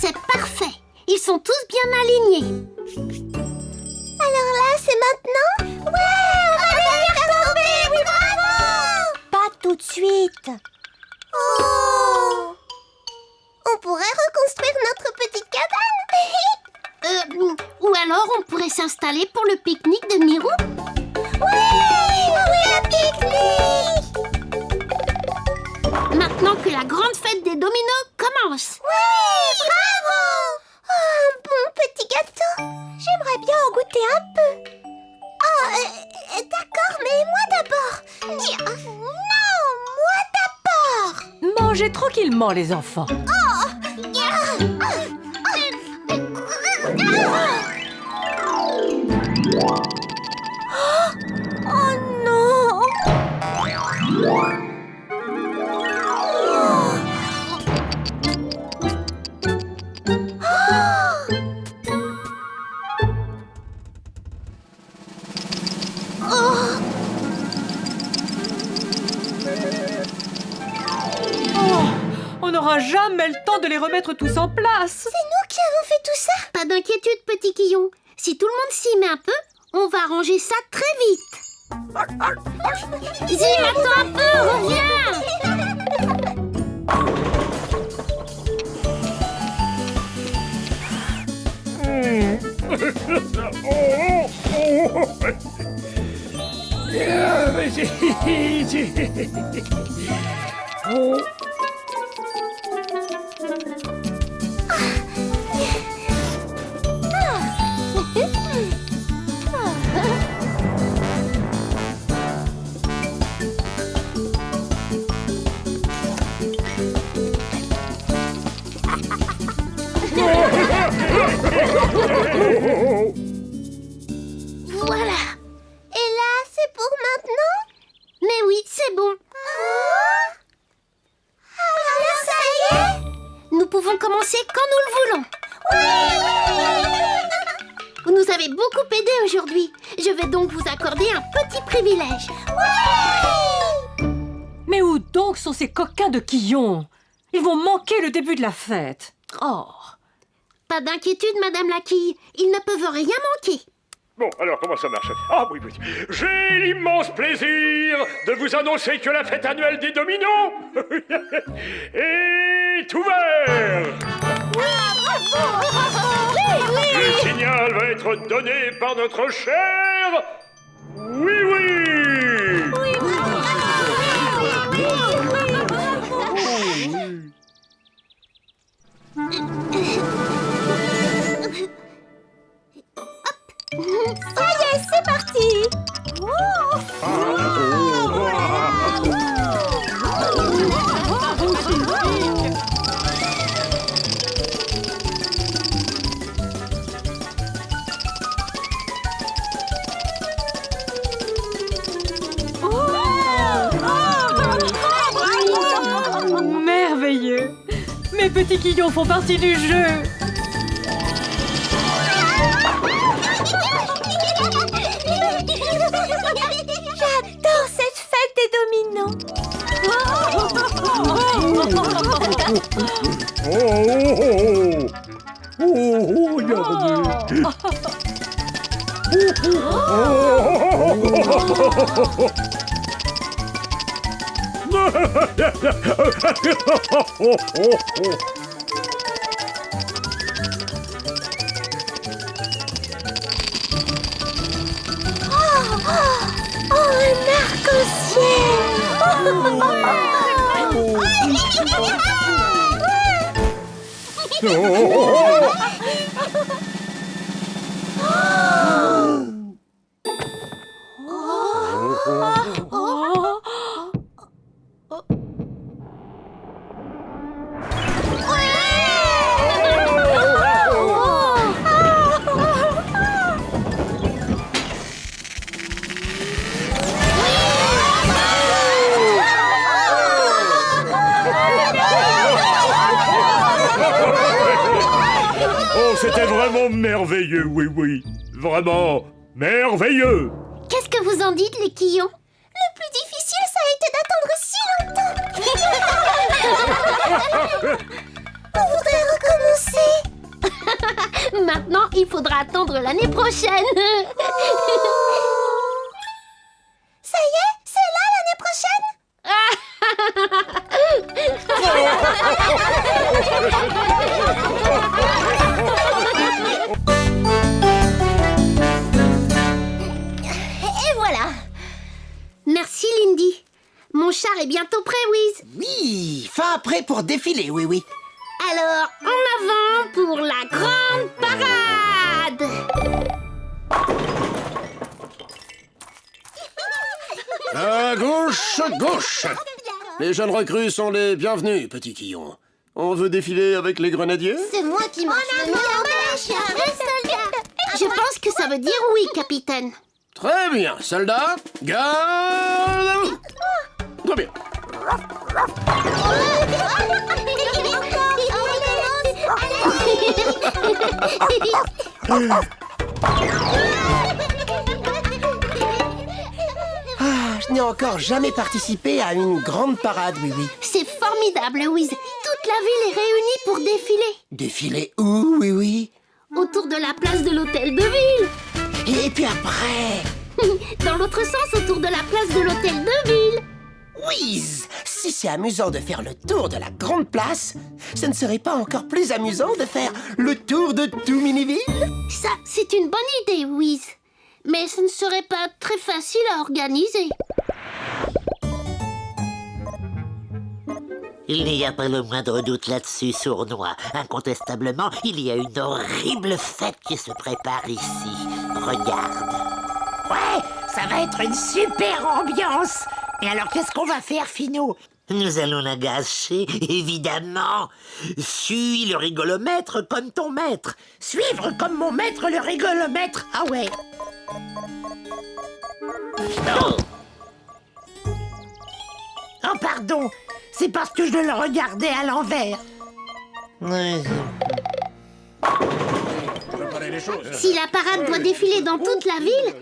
C'est parfait. Ils sont tous bien alignés. Alors là, c'est maintenant? Ouais, on va les faire tomber, oui, bravo! Pas tout de suite. Oh! On pourrait reconstruire notre petite cabane. Ou alors on pourrait s'installer pour le pique-nique de Mirou. Oui, un pique-nique! Maintenant que la grande fête des dominos commence. Oui, bravo! Oh, un bon petit gâteau. J'aimerais bien en goûter un peu. Oh, d'accord, mais moi d'abord. Non, moi d'abord. Mangez tranquillement, les enfants. Oh non! On n'aura jamais le temps de les remettre tous en place. C'est nous qui avons fait tout ça. Pas d'inquiétude, petit Quillon. Si tout le monde s'y met un peu, on va ranger ça très vite. Zim, attends un peu, reviens! Voilà. Et là, c'est pour maintenant? Mais oui, c'est bon. Alors ça y est? Nous pouvons commencer quand nous le voulons. Vous nous avez beaucoup aidé aujourd'hui. Je vais donc vous accorder un petit privilège. Mais où donc sont ces coquins de Quillon? Ils vont manquer le début de la fête. Oh. Pas d'inquiétude, Madame la Quille. Ils ne peuvent rien manquer. Bon, alors comment ça marche? Ah oui, oui. J'ai l'immense plaisir de vous annoncer que la fête annuelle des dominos est ouverte. Le signal va être donné par notre cher... Oui, oui. Ça y est, c'est parti. Merveilleux. Mes petits Quillons font partie du jeu. J'adore cette fête des dominos. Oh, un Oh, c'était vraiment merveilleux, oui, oui. Vraiment merveilleux. Qu'est-ce que vous en dites, les Quillons? Le plus difficile, ça a été d'attendre si longtemps. On voudrait recommencer. Maintenant, il faudra attendre l'année prochaine. Ça y est, c'est là l'année prochaine. char est bientôt prêt, Wiz. Oui, fin prêt pour défiler, oui, oui. Alors, en avant pour la grande parade. À gauche, gauche. Les jeunes recrues sont les bienvenus, petit Quillon. On veut défiler avec les grenadiers? C'est moi qui marche le mieux. Je pense que ça veut dire oui, capitaine. Très bien, soldats. Garde à vous. Très bien. Je n'ai encore jamais participé à une grande parade, oui, oui. C'est formidable, Wiz. Toute la ville est réunie pour défiler. Défiler où, oui, oui? Autour de la place de l'hôtel de ville. Et puis après? Dans l'autre sens, autour de la place de l'hôtel de ville. Whiz! Si c'est amusant de faire le tour de la grande place, ce ne serait pas encore plus amusant de faire le tour de tout Miniville? Ça, c'est une bonne idée, Wiz. Mais ce ne serait pas très facile à organiser. Il n'y a pas le moindre doute là-dessus, Sournois. Incontestablement, il y a une horrible fête qui se prépare ici. Regarde. Ouais, ça va être une super ambiance. Et alors, qu'est-ce qu'on va faire, Finot? Nous allons la gâcher, évidemment. Suis le rigolomètre comme ton maître. Suivre comme mon maître le rigolomètre. Ah ouais. Non. Oh, pardon. C'est parce que je le regardais à l'envers. Si la parade doit défiler dans toute la ville,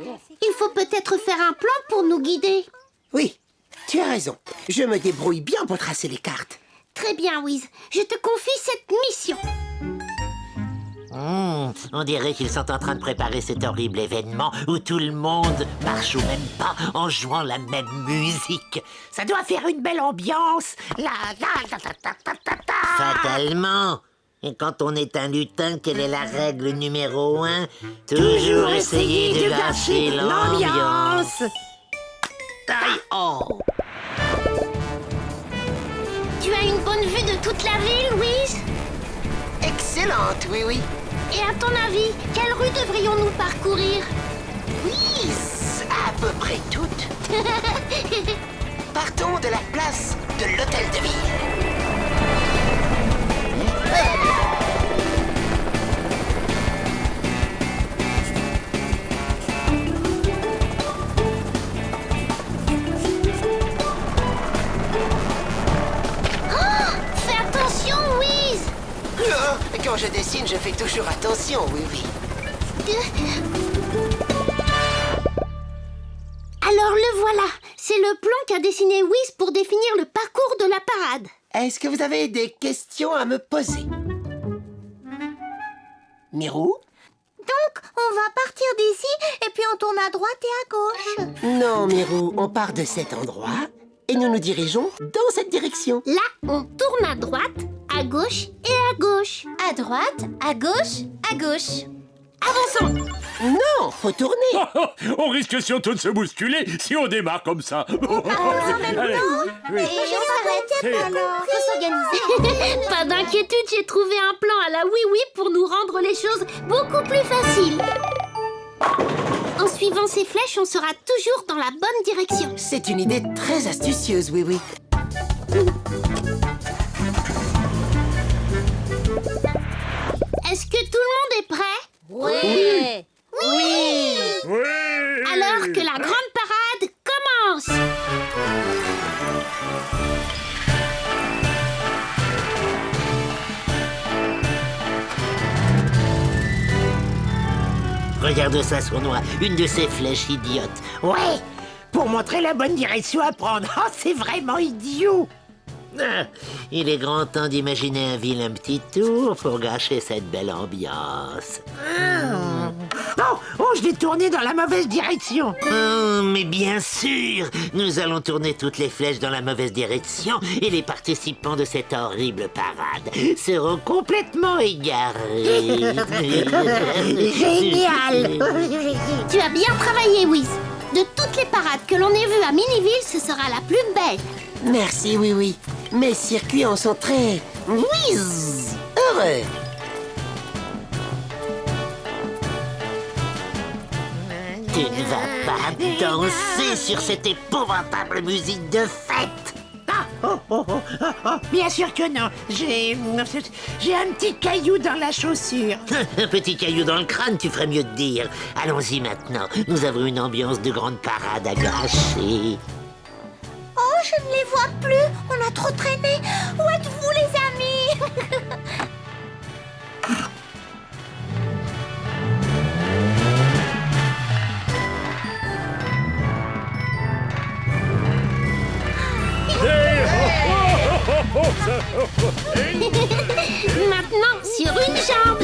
il faut peut-être faire un plan pour nous guider. Oui, tu as raison. Je me débrouille bien pour tracer les cartes. Très bien, Wiz. Je te confie cette mission. On dirait qu'ils sont en train de préparer cet horrible événement où tout le monde marche au même pas en jouant la même musique. Ça doit faire une belle ambiance. Fatalement. Et quand on est un lutin, quelle est la règle numéro 1? Toujours essayer de gâcher l'ambiance. Taille haut. Tu as une bonne vue de toute la ville, Wiz? Excellente, oui, oui. Et à ton avis, quelle rue devrions-nous parcourir? Oui, à peu près toutes. Partons de la place de l'hôtel de ville. Fais attention, Wiz! Quand je dessine, je fais toujours attention, oui, oui. Alors le voilà. C'est le plan qu'a dessiné Wiz pour définir le parcours de la parade. Est-ce que vous avez des questions à me poser? Mirou? Donc, on va partir d'ici et puis on tourne à droite et à gauche. Non, Mirou, on part de cet endroit et nous nous dirigeons dans cette direction. Là, on tourne à droite, à gauche et à gauche. À droite, à gauche, à gauche. Avançons. Non, faut tourner. On risque surtout de se bousculer si on démarre comme ça. En même Allez, temps. oui. Et on s'arrête alors. Faut s'organiser. Pas d'inquiétude, j'ai trouvé un plan à la oui-oui pour nous rendre les choses beaucoup plus faciles. En suivant ces flèches, on sera toujours dans la bonne direction. C'est une idée très astucieuse, oui, oui. Est-ce que tout le monde est prêt? Oui. Oui. Oui. Alors que la grande parade commence. Regarde ça, Sournois, une de ces flèches idiotes. Ouais, pour montrer la bonne direction à prendre. Oh, c'est vraiment idiot. Ah, il est grand temps d'imaginer un vilain petit tour pour gâcher cette belle ambiance. Oh, je l'ai tourné dans la mauvaise direction. Oh, mais bien sûr, nous allons tourner toutes les flèches dans la mauvaise direction et les participants de cette horrible parade seront complètement égarés. Génial. Tu as bien travaillé, Wiz. De toutes les parades que l'on ait vues à Miniville, ce sera la plus belle. Merci, oui, oui. Mes circuits en sont très... whiz, heureux. Tu ne vas pas danser sur cette épouvantable musique de fête. Bien sûr que non. J'ai un petit caillou dans la chaussure. Un petit caillou dans le crâne, tu ferais mieux de dire. Allons-y maintenant, nous avons une ambiance de grande parade à gâcher. Oh, je ne les vois plus. On a trop traîné. Où êtes-vous, les amis? Maintenant, sur une jambe.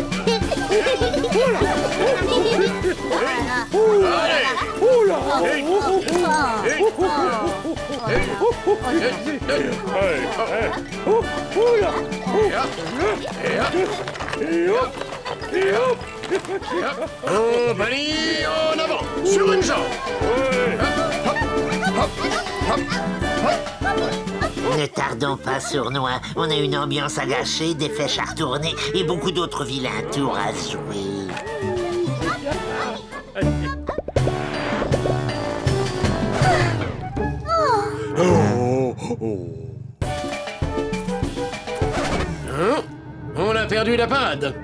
Oh, Bunny, en avant, sur une jambe. Ne tardons pas, Sournois. On a une ambiance à gâcher, des flèches à retourner et beaucoup d'autres vilains tours à jouer. Hein? On a perdu la parade.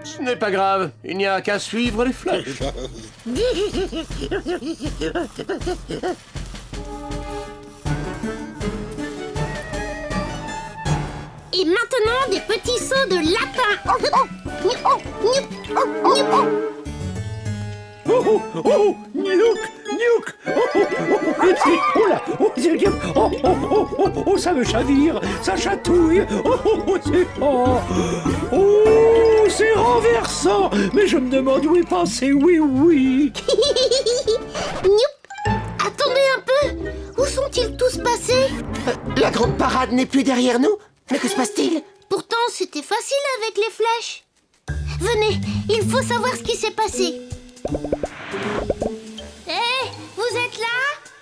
Ce n'est pas grave, il n'y a qu'à suivre les flèches. Et maintenant, des petits sauts de lapin. Oh, ça me chavire, ça chatouille. C'est renversant. Mais je me demande où est passé oui. Attendez un peu. Où sont-ils tous passés? La grande parade n'est plus derrière nous? Mais que se passe-t-il? Pourtant, c'était facile avec les flèches. Venez, il faut savoir ce qui s'est passé. Hé, vous êtes là?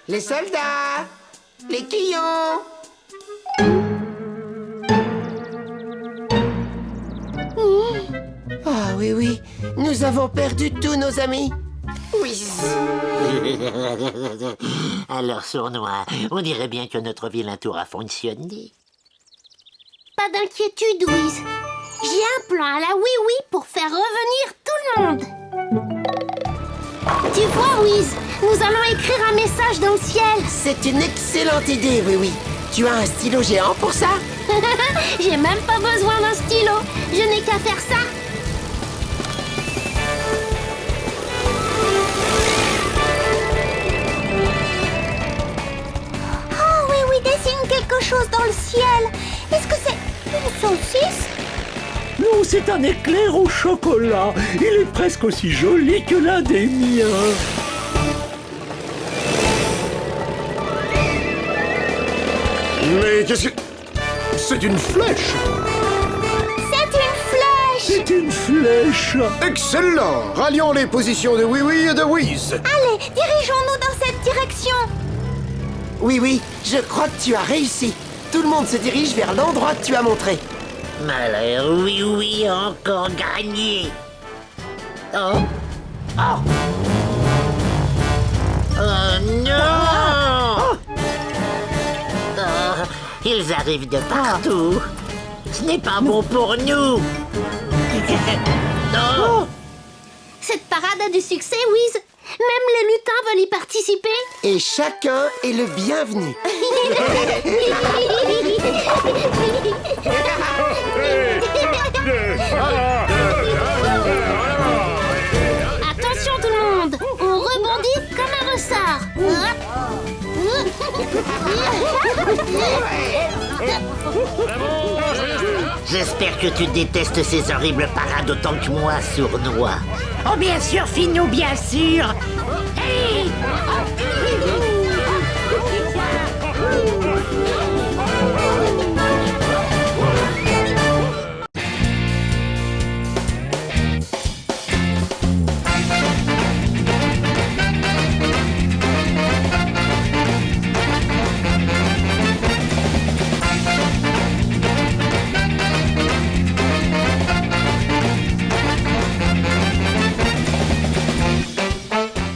Les soldats! Les quillons! Ah oui, oui, nous avons perdu tous nos amis. Oui. Alors, Sournois, on dirait bien que notre vilain tour a fonctionné. Pas d'inquiétude, Wiz. J'ai un plan à la oui-oui pour faire revenir tout le monde. Tu vois, Wiz, nous allons écrire un message dans le ciel. C'est une excellente idée, oui, oui. Tu as un stylo géant pour ça? J'ai même pas besoin d'un stylo. Je n'ai qu'à faire ça. Oh, oui, oui, dessine quelque chose dans le ciel. Est-ce que c'est une saucisse? Non, c'est un éclair au chocolat. Il est presque aussi joli que l'un des miens. Mais qu'est-ce que... C'est une flèche! C'est une flèche! C'est une flèche. Excellent! Rallions les positions de Oui-Oui et de Whiz. Allez, dirigeons-nous dans cette direction. Oui, oui, je crois que tu as réussi. Tout le monde se dirige vers l'endroit que tu as montré. Malheur, oui, encore gagné. Oh non! Oh, ils arrivent de partout. Ce n'est pas bon pour nous. Non. Cette parade a du succès, Wiz. Même les lutins veulent y participer. Et chacun est le bienvenu. Attention tout le monde, on rebondit comme un ressort. J'espère que tu détestes ces horribles parades autant que moi, Sournois. Oh, bien sûr, Finou, bien sûr. Hey,